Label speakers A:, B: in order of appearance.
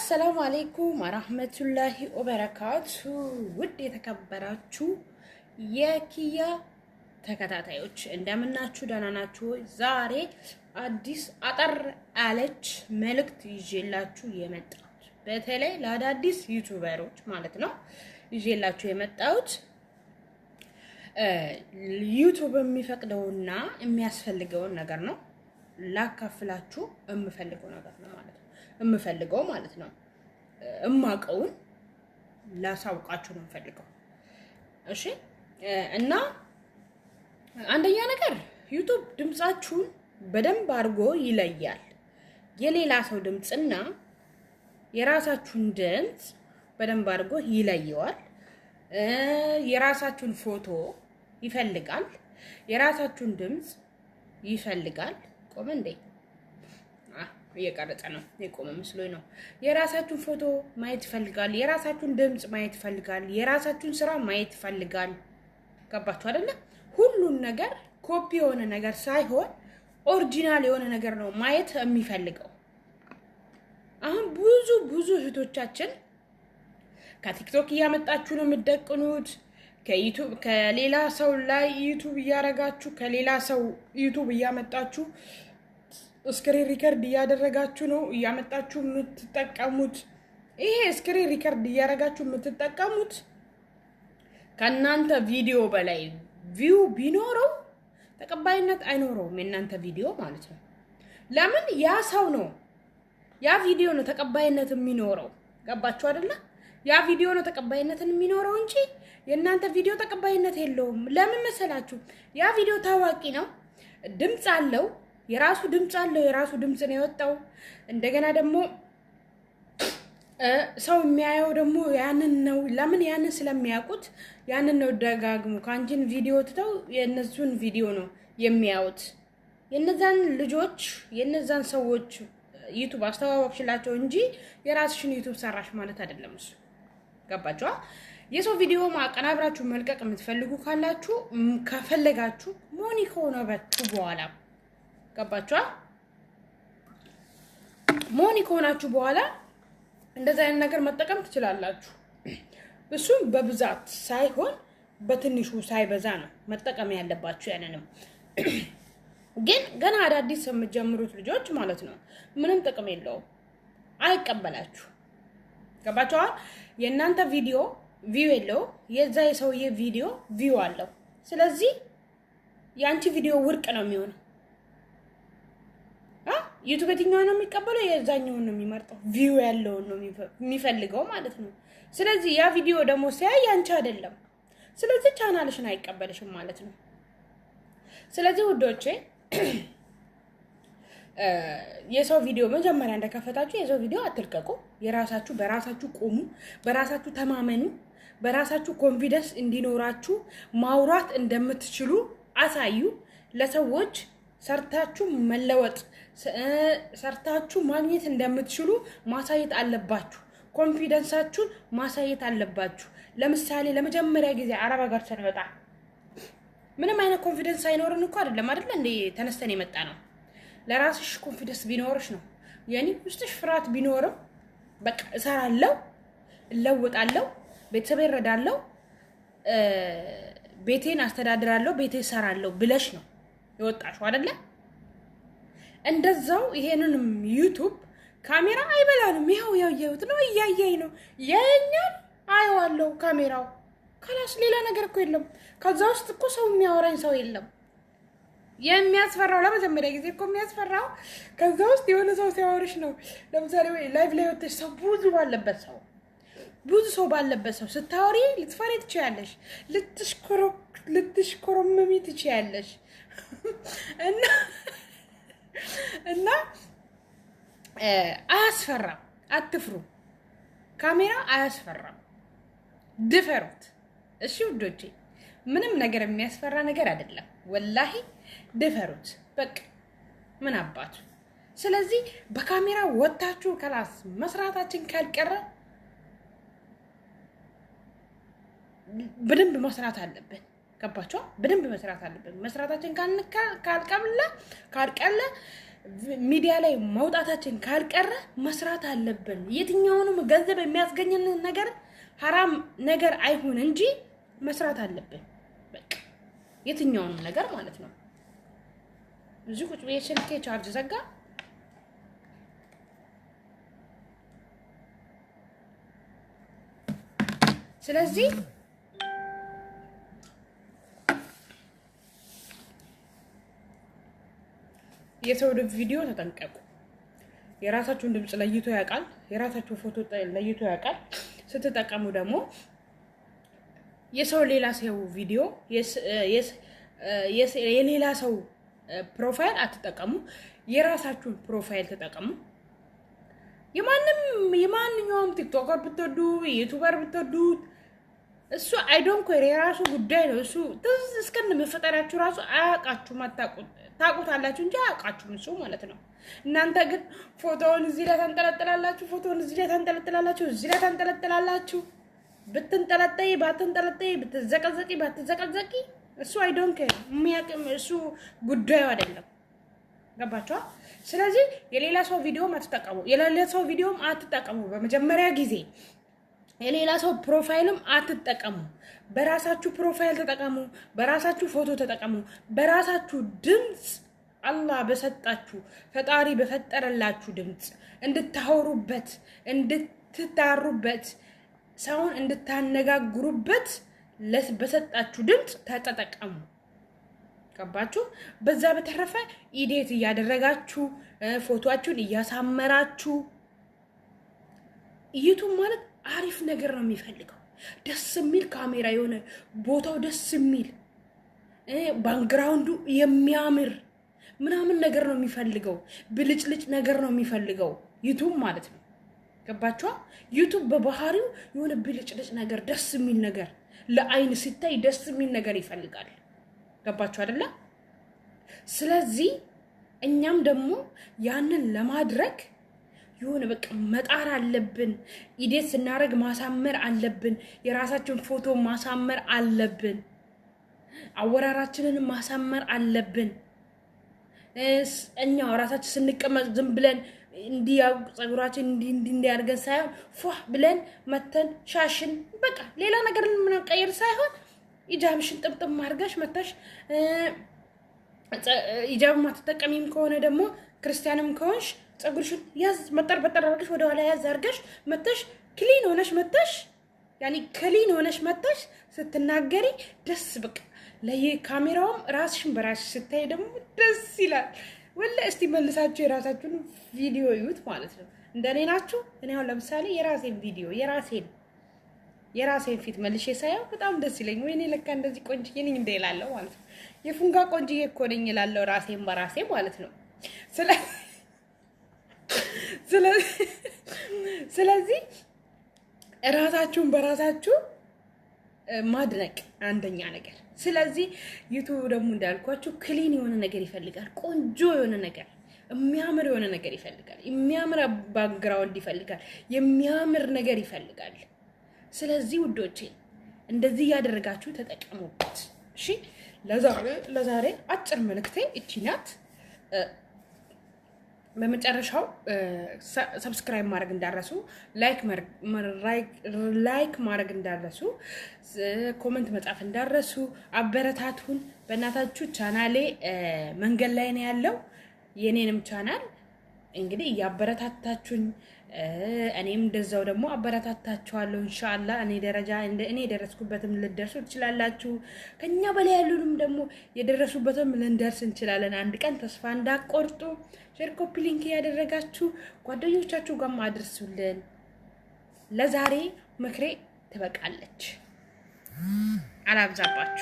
A: አሰላሙ አለይኩም ወራህመቱላሂ ወበረካቱ። ውድ የተከበራችሁ የኪያ ተከታታዮች እንደምናችሁ ደህና ናችሁ? ዛሬ አዲስ አጠር ያለች መልእክት ይዤላችሁ የመጣሁት በተለይ ለአዳዲስ ዩቲዩበሮች ማለት ነው ይዤላችሁ የመጣሁት ዩቲዩብ የሚፈቅደውና የሚያስፈልገውን ነገር ነው ላካፍላችሁ የምፈልገው ነገር ነው ማለት ነው እማቀውን ላሳውቃችሁ ነው የምፈልገው። እሺ እና አንደኛ ነገር ዩቲዩብ ድምጻችሁን በደንብ አድርጎ ይለያል። የሌላ ሰው ድምጽና የራሳችሁን ድምጽ በደንብ አድርጎ ይለየዋል። የራሳችሁን ፎቶ ይፈልጋል፣ የራሳችሁን ድምጽ ይፈልጋል። ቆመ እንዴ? እየቀረጸ ነው የቆመ መስሎኝ ነው። የራሳችሁን ፎቶ ማየት ይፈልጋል፣ የራሳችሁን ድምጽ ማየት ይፈልጋል፣ የራሳችሁን ስራ ማየት ይፈልጋል። ገባችሁ አይደለ? ሁሉን ነገር ኮፒ የሆነ ነገር ሳይሆን ኦሪጂናል የሆነ ነገር ነው ማየት የሚፈልገው። አሁን ብዙ እህቶቻችን ከቲክቶክ እያመጣችሁ ነው የምትደቅኑት፣ ከዩቲዩብ ከሌላ ሰው ላይ ዩቲዩብ እያረጋችሁ ከሌላ ሰው ዩቲዩብ እያመጣችሁ ስክሪን ሪከርድ እያደረጋችሁ ነው እያመጣችሁ የምትጠቀሙት። ይሄ ስክሪን ሪከርድ እያደረጋችሁ የምትጠቀሙት ከእናንተ ቪዲዮ በላይ ቪው ቢኖረው ተቀባይነት አይኖረውም የእናንተ ቪዲዮ ማለት ነው። ለምን? ያ ሰው ነው ያ ቪዲዮ ነው ተቀባይነት የሚኖረው። ገባችሁ አይደለ? ያ ቪዲዮ ነው ተቀባይነትን የሚኖረው እንጂ የእናንተ ቪዲዮ ተቀባይነት የለውም። ለምን መሰላችሁ? ያ ቪዲዮ ታዋቂ ነው፣ ድምጽ አለው፣ የራሱ ድምጽ አለው፣ የራሱ ድምጽ ነው የወጣው። እንደገና ደግሞ ሰው የሚያየው ደግሞ ያንን ነው። ለምን? ያንን ስለሚያውቁት ያንን ነው ደጋግሞ ካንቺን ቪዲዮ ትተው የነሱን ቪዲዮ ነው የሚያዩት። የነዛን ልጆች የነዛን ሰዎች ዩቲዩብ አስተዋወቅሽላቸው እንጂ የራስሽን ዩቲዩብ ሰራሽ ማለት አይደለም እሱ። ገባችሁ? የሰው ቪዲዮ ማቀናብራችሁ መልቀቅ የምትፈልጉ ካላችሁ ከፈለጋችሁ ሞኒ ከሆናችሁ በኋላ ገባችሁ? ሞኒ ከሆናችሁ በኋላ እንደዛ አይነት ነገር መጠቀም ትችላላችሁ። እሱም በብዛት ሳይሆን በትንሹ ሳይበዛ ነው መጠቀም ያለባችሁ። ያንንም ግን ገና አዳዲስ የምትጀምሩት ልጆች ማለት ነው ምንም ጥቅም የለውም፣ አይቀበላችሁ። ገባችሁ? የእናንተ ቪዲዮ ቪው የለው፣ የዛ የሰውዬ ቪዲዮ ቪው አለው። ስለዚህ የአንቺ ቪዲዮ ውድቅ ነው የሚሆነው። ዩቲዩብ የትኛውን ነው የሚቀበለው? የዛኛውን ነው የሚመርጠው፣ ቪው ያለውን ነው የሚፈልገው ማለት ነው። ስለዚህ ያ ቪዲዮ ደግሞ ሲያይ አንቺ አይደለም፣ ስለዚህ ቻናልሽን አይቀበልሽም ማለት ነው። ስለዚህ ውዶቼ የሰው ቪዲዮ መጀመሪያ እንደከፈታችሁ የሰው ቪዲዮ አትልቀቁ። የራሳችሁ በራሳችሁ ቆሙ፣ በራሳችሁ ተማመኑ፣ በራሳችሁ ኮንፊደንስ እንዲኖራችሁ ማውራት እንደምትችሉ አሳዩ። ለሰዎች ሰርታችሁ መለወጥ ሰርታችሁ ማግኘት እንደምትችሉ ማሳየት አለባችሁ። ኮንፊደንሳችሁን ማሳየት አለባችሁ። ለምሳሌ ለመጀመሪያ ጊዜ አረብ ሀገር ስንመጣ ምንም አይነት ኮንፊደንስ አይኖርን እኮ አይደለም እንዴ ተነስተን የመጣ ነው። ለራስሽ ኮንፊደንስ ቢኖርሽ ነው። ያኒ ውስጥሽ ፍርሃት ቢኖርም በቃ እሰራለሁ፣ እለወጣለሁ፣ ቤተሰብ እረዳለሁ፣ ቤቴን አስተዳድራለሁ፣ ቤቴ እሰራለሁ ብለሽ ነው የወጣሽው አይደለ? እንደዛው ይሄንንም ዩቲዩብ ካሜራ አይበላንም። ይሄው ያየሁት ነው፣ እያየኝ ነው፣ ያየኛል፣ አየዋለሁ ካሜራው። ካላስ ሌላ ነገር እኮ የለም። ከዛ ውስጥ እኮ ሰው የሚያወራኝ ሰው የለም። የሚያስፈራው ለመጀመሪያ ጊዜ እኮ የሚያስፈራው ከዛ ውስጥ የሆነ ሰው ሲያወርሽ ነው። ለምሳሌ ላይቭ ላይ ወጥተሽ ሰው ብዙ ሰው ባለበት ሰው ስታወሪ ልትፈሪ ትችያለሽ፣ ልትሽኮረመሚ ትችያለሽ። እና አያስፈራም። አትፍሩ። ካሜራ አያስፈራም። ድፈሩት። እሺ ውዶቼ፣ ምንም ነገር የሚያስፈራ ነገር አይደለም። ወላሂ ድፈሩት። በቃ ምን አባቱ። ስለዚህ በካሜራ ወጣችሁ ከላስ መስራታችን ካልቀረ በደንብ መስራት አለብን። ገባችሁ? በደንብ መስራት አለብን። መስራታችን ካልቀለ ሚዲያ ላይ መውጣታችን ካልቀረ መስራት አለብን። የትኛውንም ገንዘብ የሚያስገኝን ነገር ሐራም ነገር አይሁን እንጂ መስራት አለብን። በቃ የትኛውንም ነገር ማለት ነው። እዚህ ቁጭ ብዬ ስልኬ ቻርጅ ዘጋ። ስለዚህ የሰው ቪዲዮ ተጠንቀቁ። የራሳችሁን ድምጽ ለይቶ ያውቃል። የራሳችሁን ፎቶ ለይቶ ያውቃል። ስትጠቀሙ ደግሞ የሰው ሌላ ሰው ቪዲዮ የሌላ ሰው ፕሮፋይል አትጠቀሙ። የራሳችሁን ፕሮፋይል ተጠቀሙ። የማንኛውም ቲክቶከር ብትወዱ ዩቲዩበር ብትወዱ እሱ አይ ዶንት ኬር የራሱ ጉዳይ ነው። እሱ ትዝ እስከነ መፈጠራችሁ ራሱ አያውቃችሁም። ታውቁታላችሁ እንጂ አያውቃችሁም እሱ ማለት ነው። እናንተ ግን ፎቶውን እዚህ ላይ ታንጠለጥላላችሁ፣ ፎቶውን እዚህ ላይ ታንጠለጥላላችሁ፣ እዚህ ላይ ታንጠለጥላላችሁ። ብትንጠለጠይ ባትንጠለጠይ፣ ብትዘቀዘቂ ባትዘቀዘቂ እሱ አይ ዶንት ኬር የሚያውቅም እሱ ጉዳዩ አይደለም። ገባችኋ? ስለዚህ የሌላ ሰው ቪዲዮ አትጠቀሙ። የሌላ ሰው ቪዲዮም አትጠቀሙ። በመጀመሪያ ጊዜ የሌላ ሰው ፕሮፋይልም አትጠቀሙ። በራሳችሁ ፕሮፋይል ተጠቀሙ። በራሳችሁ ፎቶ ተጠቀሙ። በራሳችሁ ድምጽ አላህ በሰጣችሁ ፈጣሪ በፈጠረላችሁ ድምጽ እንድታወሩበት፣ እንድትጣሩበት፣ ሰውን እንድታነጋግሩበት በሰጣችሁ ድምጽ ተጠቀሙ። ገባችሁ? በዛ በተረፈ ኢዲት እያደረጋችሁ ፎቶአችሁን እያሳመራችሁ ዩቱብ ማለት አሪፍ ነገር ነው የሚፈልገው። ደስ የሚል ካሜራ የሆነ ቦታው ደስ የሚል ባክግራውንዱ የሚያምር ምናምን ነገር ነው የሚፈልገው። ብልጭልጭ ነገር ነው የሚፈልገው ዩቱብ ማለት ነው። ገባችኋ? ዩቱብ በባህሪው የሆነ ብልጭልጭ ነገር ደስ የሚል ነገር ለአይን ሲታይ ደስ የሚል ነገር ይፈልጋል። ገባችሁ አይደለ? ስለዚህ እኛም ደግሞ ያንን ለማድረግ የሆነ በቃ መጣር አለብን። ኢዴት ስናደርግ ማሳመር አለብን። የራሳችን ፎቶ ማሳመር አለብን። አወራራችንን ማሳመር አለብን። እኛ ራሳችን ስንቀመጥ ዝም ብለን እንዲያው ጸጉራችን እንዲያርገን ሳይሆን ፏ ብለን መተን ሻሽን በቃ ሌላ ነገር ምንቀየር ሳይሆን ኢጃብሽን ጥምጥም አድርገሽ መተሽ ኢጃብ ማትጠቀሚም ከሆነ ደግሞ ክርስቲያንም ከሆንሽ ጸጉርሽን ያዝ መጠር አድርገሽ ወደ ኋላ ያዝ አድርገሽ መተሽ ክሊን ሆነሽ መተሽ ያኒ ክሊን ሆነሽ መተሽ ስትናገሪ ደስ በቃ ለካሜራውም ራስሽን በራስሽ ስታይ ደግሞ ደስ ይላል። ወላ እስቲ መልሳችሁ የራሳችሁን ቪዲዮ ይዩት ማለት ነው። እንደኔ ናችሁ። እኔ አሁን ለምሳሌ የራሴን ቪዲዮ የራሴን ፊት መልሼ ሳየው በጣም ደስ ይለኝ። ወይኔ ለካ እንደዚህ ቆንጅዬ ነኝ እንደ እላለሁ ማለት ነው። የፉንጋ ቆንጅዬ እኮ ነኝ እላለሁ ራሴን በራሴ ማለት ነው። ስለዚህ ራሳችሁን በራሳችሁ ማድነቅ አንደኛ ነገር። ስለዚህ ዩቱብ ደግሞ እንዳልኳችሁ ክሊን የሆነ ነገር ይፈልጋል። ቆንጆ የሆነ ነገር፣ የሚያምር የሆነ ነገር ይፈልጋል። የሚያምር ባክግራውንድ ይፈልጋል። የሚያምር ነገር ይፈልጋል። ስለዚህ ውዶቼ እንደዚህ ያደረጋችሁ ተጠቀሙበት። እሺ፣ ለዛሬ አጭር መልእክቴ እቺ ናት። በመጨረሻው ሰብስክራይብ ማድረግ እንዳረሱ፣ ላይክ ማድረግ እንዳረሱ፣ ኮሜንት መጻፍ እንዳረሱ፣ አበረታቱን በእናታችሁ። ቻናሌ መንገድ ላይ ነው ያለው። የኔንም ቻናል እንግዲህ እያበረታታችሁኝ እኔም እንደዛው ደግሞ አበረታታችኋለሁ ኢንሻአላህ። እኔ የደረስኩበትም ልደርሱ ትችላላችሁ። ከኛ በላይ ያሉንም ደግሞ የደረሱበትም ልንደርስ እንችላለን አንድ ቀን። ተስፋ እንዳትቆርጡ። ሼር ኮፒ ሊንክ ያደረጋችሁ ጓደኞቻችሁ ጋር አድርሱልን። ለዛሬ ምክሬ ትበቃለች። አላብዛባችሁ።